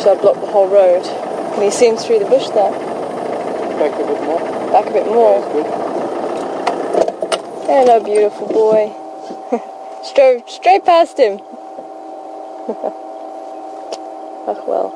Shall I block the whole road? Can you see him through the bush there? Back a bit more. Back a bit more. Yeah, Hello, beautiful boy. Straight past him. Ach well.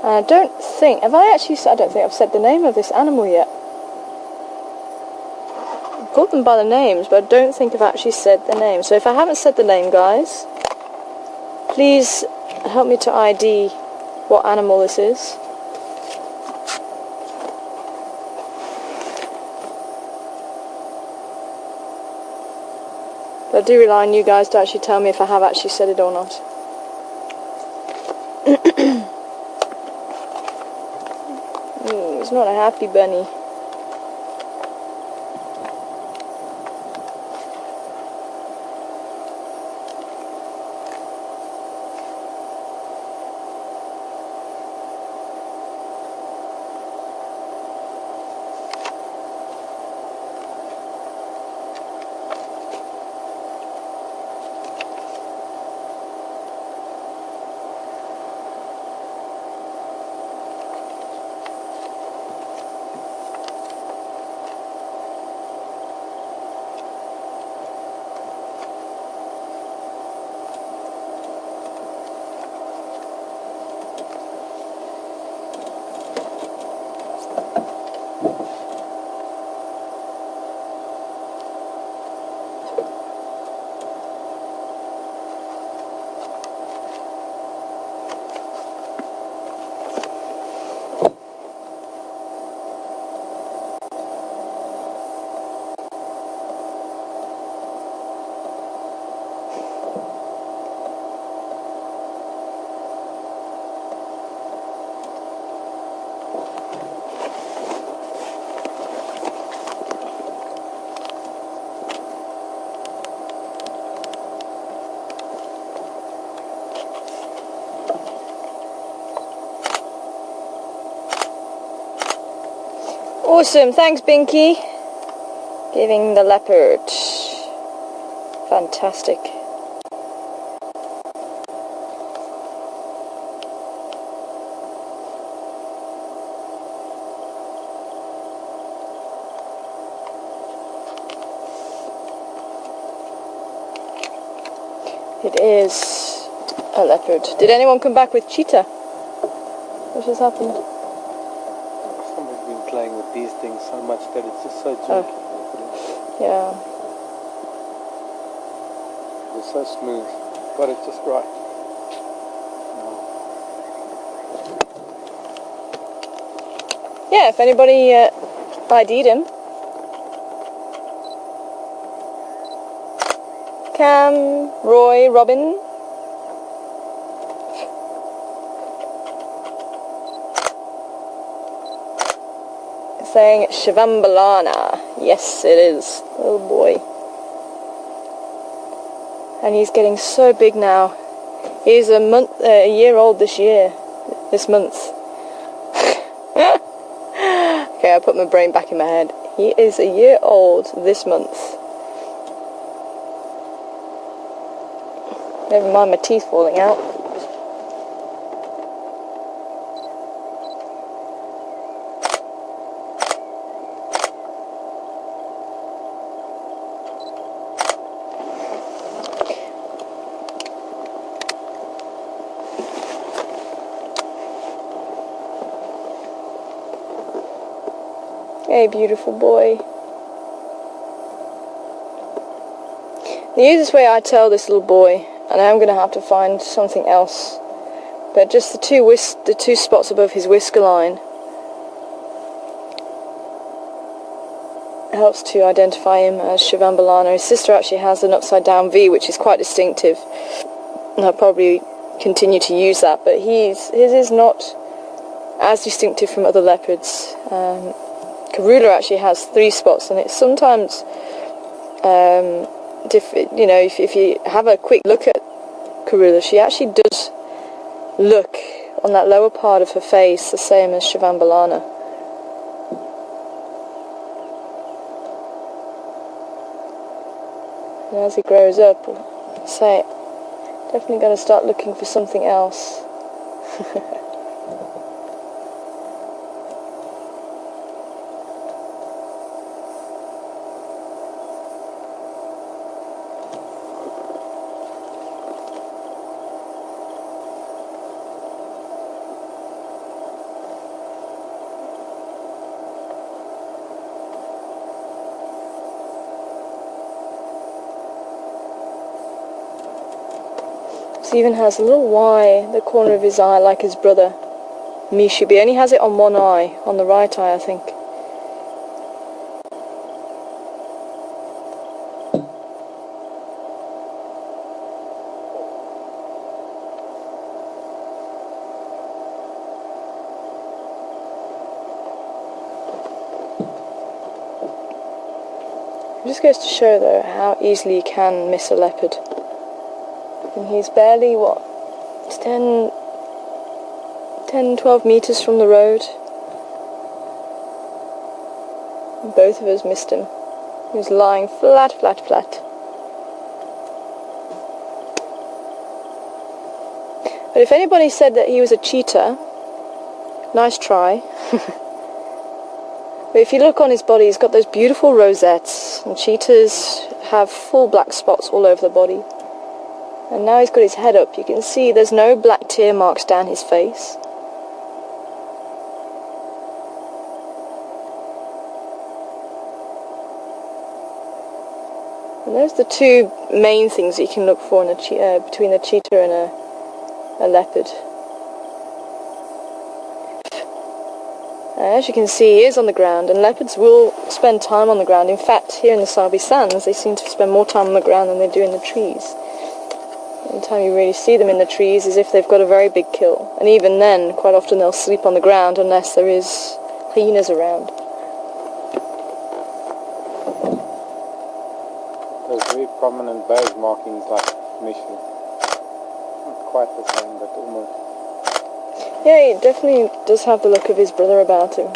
I don't think I've said the name of this animal yet. I've called them by the names, but I don't think I've actually said the name. So if I haven't said the name, guys, please help me to ID what animal this is. But I do rely on you guys to actually tell me if I have actually said it or not. He's not a happy bunny. Awesome, thanks Binky. Giving the leopard. Fantastic. It is a leopard. Did anyone come back with cheetah? What has happened? Somebody's been playing with these things so much that it's just so jerky. Yeah. It's so smooth. Got it just right. Yeah, if anybody ID'd him. Cam, Roy, Robin. Saying Xivambalana. Yes, it is. Oh boy. And he's getting so big now. He's a year old this month. Okay, I put my brain back in my head. He is a year old this month. Never mind my teeth falling out. Hey, beautiful boy. The easiest way I tell this little boy, and I'm going to have to find something else, but just the two spots above his whisker line helps to identify him as Xivambalana. His sister actually has an upside down V, which is quite distinctive, and I'll probably continue to use that, but his is not as distinctive from other leopards. Karula actually has 3 spots, and it's sometimes if you have a quick look at Karula, she actually does look on that lower part of her face the same as Xivambalana. And as he grows up, say, definitely going to start looking for something else. He even has a little Y in the corner of his eye, like his brother Mishu, but he only has it on one eye, on the right eye, I think. It just goes to show, though, how easily you can miss a leopard. And he's barely, what, 10, 12 metres from the road. And both of us missed him. He was lying flat. But if anybody said that he was a cheetah, nice try. But if you look on his body, he's got those beautiful rosettes, and cheetahs have full black spots all over the body. And now he's got his head up, you can see there's no black tear marks down his face. And those are the two main things that you can look for in between a cheetah and a leopard. As you can see, he is on the ground, and leopards will spend time on the ground. In fact, here in the Sabi Sands, they seem to spend more time on the ground than they do in the trees. The only time you really see them in the trees is if they've got a very big kill. And even then, quite often they'll sleep on the ground unless there is hyenas around. Those very prominent badge markings like Mishu. Not quite the same, but almost. Yeah, he definitely does have the look of his brother about him.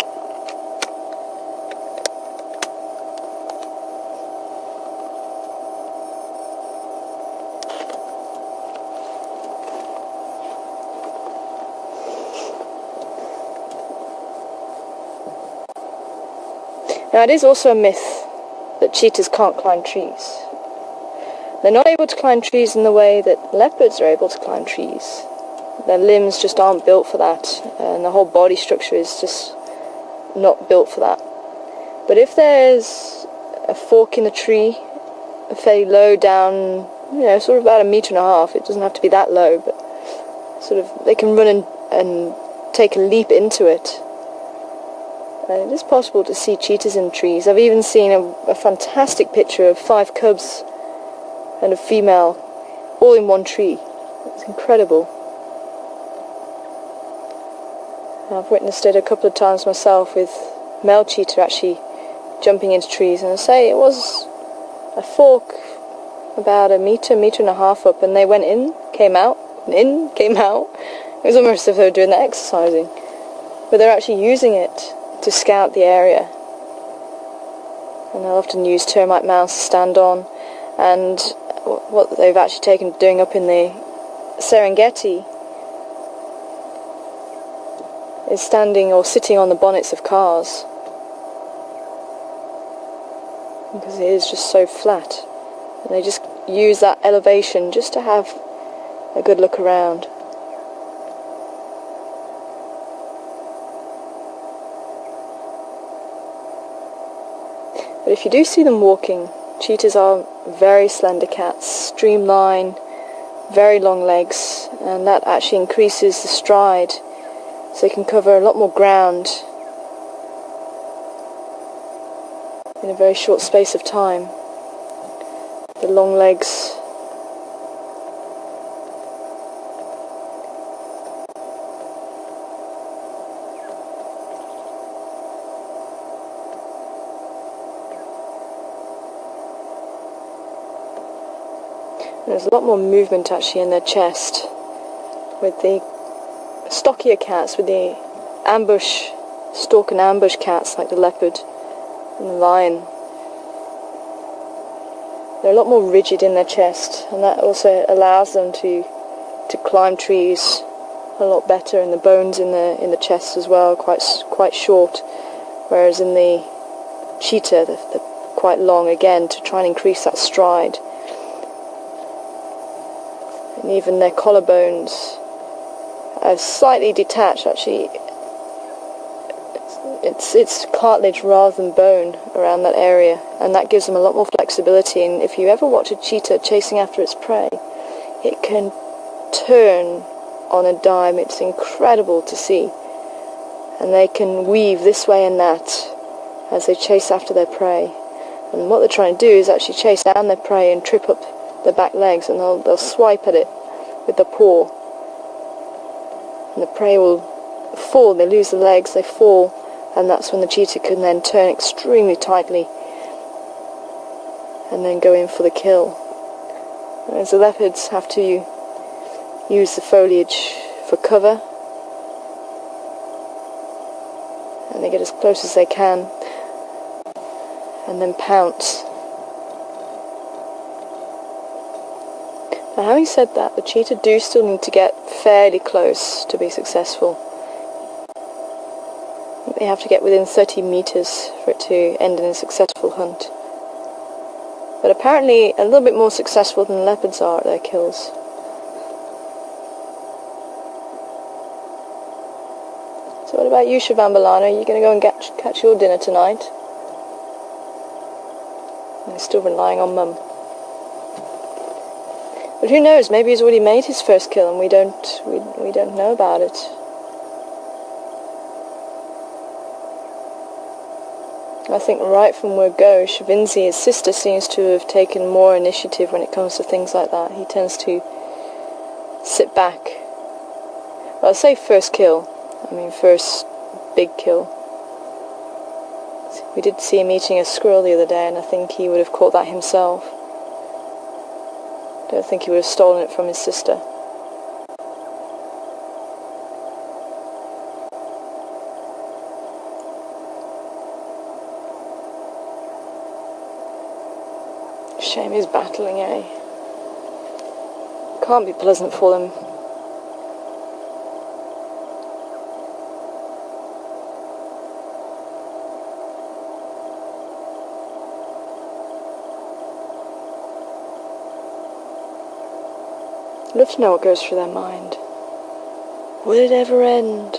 Now, it is also a myth that cheetahs can't climb trees. They're not able to climb trees in the way that leopards are able to climb trees. Their limbs just aren't built for that, and the whole body structure is just not built for that. But if there's a fork in the tree, fairly low down, sort of about 1.5 meters, it doesn't have to be that low, but sort of they can run and take a leap into it. And it is possible to see cheetahs in trees. I've even seen a fantastic picture of 5 cubs and a female all in one tree. It's incredible. I've witnessed it a couple of times myself with male cheetah actually jumping into trees, and I say it was a fork about 1 meter, 1.5 meters up, and they went in, came out, in, came out. It was almost as if they were doing that exercising, but they're actually using it to scout the area. And they'll often use termite mounds to stand on, and what they've actually taken to doing up in the Serengeti is standing or sitting on the bonnets of cars, because it is just so flat, and they just use that elevation just to have a good look around. But if you do see them walking, cheetahs are very slender cats, streamlined, very long legs, and that actually increases the stride, so they can cover a lot more ground in a very short space of time. The long legs There's a lot more movement actually in their chest with the stockier cats, with the stalk and ambush cats like the leopard and the lion. They're a lot more rigid in their chest, and that also allows them to climb trees a lot better, and the bones in the chest as well quite short, whereas in the cheetah they're quite long again to try and increase that stride. And even their collarbones are slightly detached actually. It's cartilage rather than bone around that area, and that gives them a lot more flexibility. And if you ever watch a cheetah chasing after its prey, it can turn on a dime. It's incredible to see, and they can weave this way and that as they chase after their prey. And what they're trying to do is actually chase down their prey and trip up their back legs, and they'll swipe at it with the paw, and the prey will fall. They lose the legs, they fall, and that's when the cheetah can then turn extremely tightly and then go in for the kill. Whereas the leopards have to use the foliage for cover, and they get as close as they can and then pounce. Now, having said that, the cheetah do still need to get fairly close to be successful. They have to get within 30 meters for it to end in a successful hunt. But apparently a little bit more successful than leopards are at their kills. So what about you, Xivambalana? Are you going to go and catch your dinner tonight? You're still relying on Mum. But who knows, maybe he's already made his first kill and we don't know about it. I think right from word go, Shavinzi, his sister, seems to have taken more initiative when it comes to things like that. He tends to sit back. Well, I'll say first kill. I mean first big kill. We did see him eating a squirrel the other day, and I think he would have caught that himself. I don't think he would have stolen it from his sister. Shame he's battling, eh? Can't be pleasant for them. I'd love to know what goes through their mind. Will it ever end?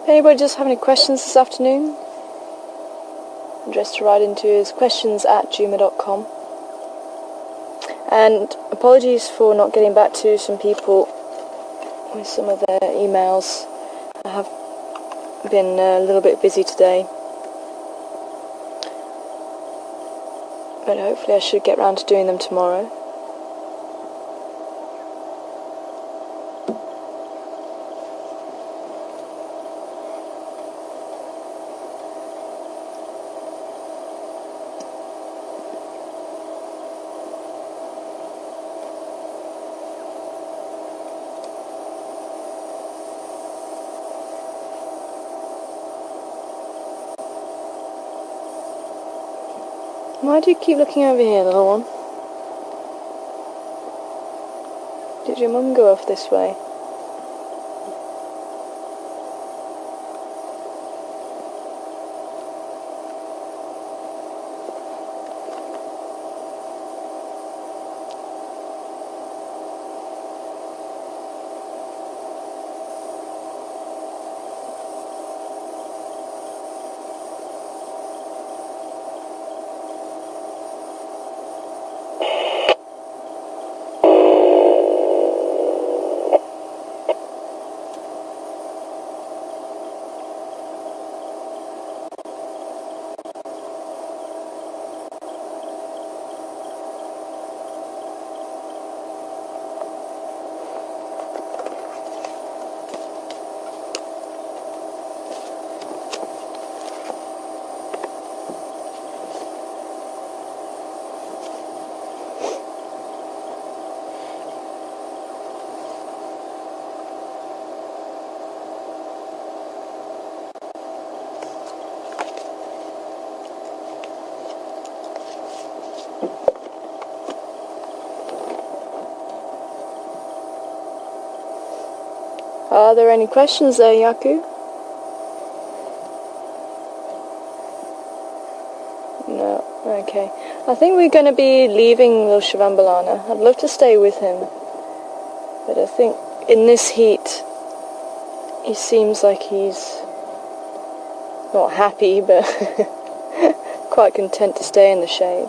Anybody just have any questions this afternoon? Address to write into is questions@Djuma.com. And apologies for not getting back to some people with some of their emails. I have been a little bit busy today, but hopefully I should get round to doing them tomorrow. Why do you keep looking over here, little one? Did your mum go off this way? Are there any questions there, Yaku? No, okay. I think we're going to be leaving little Xivambalana. I'd love to stay with him, but I think in this heat, he seems like he's not happy, but quite content to stay in the shade.